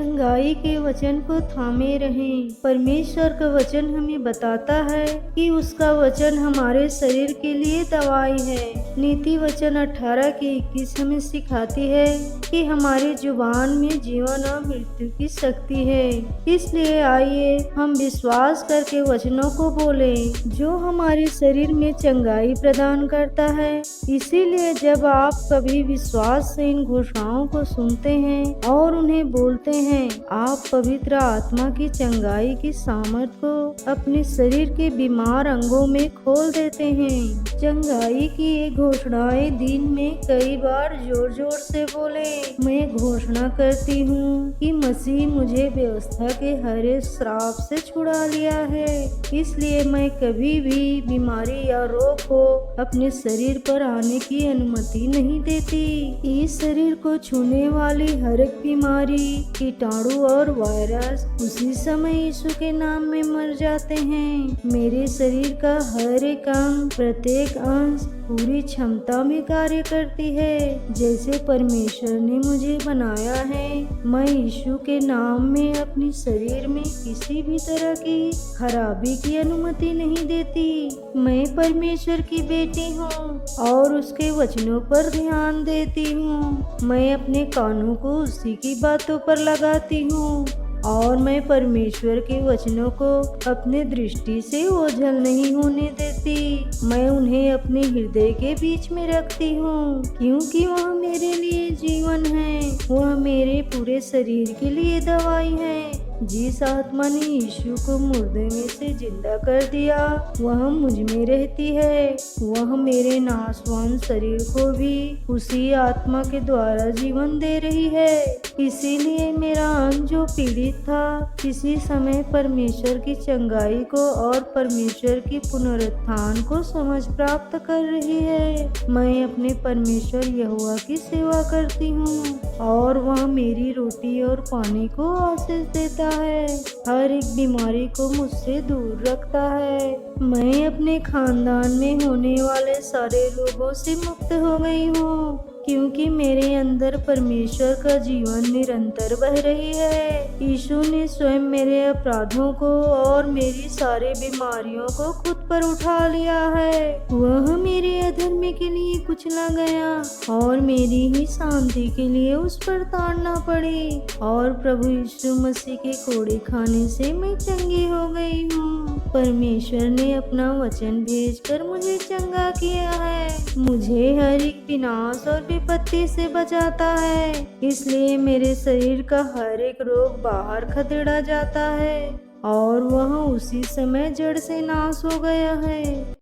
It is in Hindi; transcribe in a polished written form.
चंगाई के वचन को थामे रहें। परमेश्वर का वचन हमें बताता है कि उसका वचन हमारे शरीर के लिए दवाई है। नीति वचन 18 के 21 हमें सिखाती है कि हमारी जुबान में जीवन और मृत्यु की शक्ति है। इसलिए आइए हम विश्वास करके वचनों को बोलें जो हमारे शरीर में चंगाई प्रदान करता है। इसीलिए जब आप कभी विश्वास से इन घोषणाओं को सुनते हैं और उन्हें बोलते हैं, आप पवित्र आत्मा की चंगाई की सामर्थ को अपने शरीर के बीमार अंगों में खोल देते हैं। चंगाई की ये घोषणाएं दिन में कई बार जोर जोर से बोले। मैं घोषणा करती हूँ कि मसीह मुझे व्यवस्था के हर एक श्राप से छुड़ा लिया है। इसलिए मैं कभी भी बीमारी या रोग को अपने शरीर पर आने की अनुमति नहीं देती। इस शरीर को छूने वाली हर एक बीमारी, कीटाणु और वायरस उसी समय यीशु के नाम में मर जाते हैं। मेरे शरीर का हर एक अंग, प्रत्येक अंश पूरी क्षमता में कार्य करती है जैसे परमेश्वर ने मुझे बनाया है। मैं यीशु के नाम में अपने शरीर में किसी भी तरह की खराबी की अनुमति नहीं देती। मैं परमेश्वर की बेटी हूँ और उसके वचनों पर ध्यान देती हूँ। मैं अपने कानों को उसी की बातों पर लगाती हूँ और मैं परमेश्वर के वचनों को अपने दृष्टि से ओझल नहीं होने देती। मैं उन्हें अपने हृदय के बीच में रखती हूँ क्योंकि वह मेरे लिए जीवन है। वह मेरे पूरे शरीर के लिए दवाई है। जिस आत्मा ने यीशु को मुर्दे में से जिंदा कर दिया वह मुझ में रहती है। वह मेरे नाशवान शरीर को भी उसी आत्मा के द्वारा जीवन दे रही है। इसीलिए मेरा अंग जो पीड़ित था किसी समय परमेश्वर की चंगाई को और परमेश्वर की पुनरुत्थान को समझ प्राप्त कर रही है। मैं अपने परमेश्वर यहोवा की सेवा करती हूँ और वह मेरी रोटी और पानी को आशीष देता है। हर एक बीमारी को मुझसे दूर रखता है। मैं अपने खानदान में होने वाले सारे रोगों से मुक्त हो गई हूँ क्योंकि मेरे अंदर परमेश्वर का जीवन निरंतर बह रही है। यीशु ने स्वयं मेरे अपराधों को और मेरी सारी बीमारियों को खुद पर उठा लिया है। वह मेरे अधर्म के लिए कुचला गया और मेरी ही शांति के लिए उस पर ताड़ना पड़ी और प्रभु यीशु मसीह के कोड़े खाने से मैं चंगी हो गई हूँ। परमेश्वर ने अपना वचन भेजकर मुझे चंगा किया है। मुझे हर एक विनाश और विपत्ति से बचाता है। इसलिए मेरे शरीर का हर एक रोग बाहर खदेड़ा जाता है और वह उसी समय जड़ से नाश हो गया है।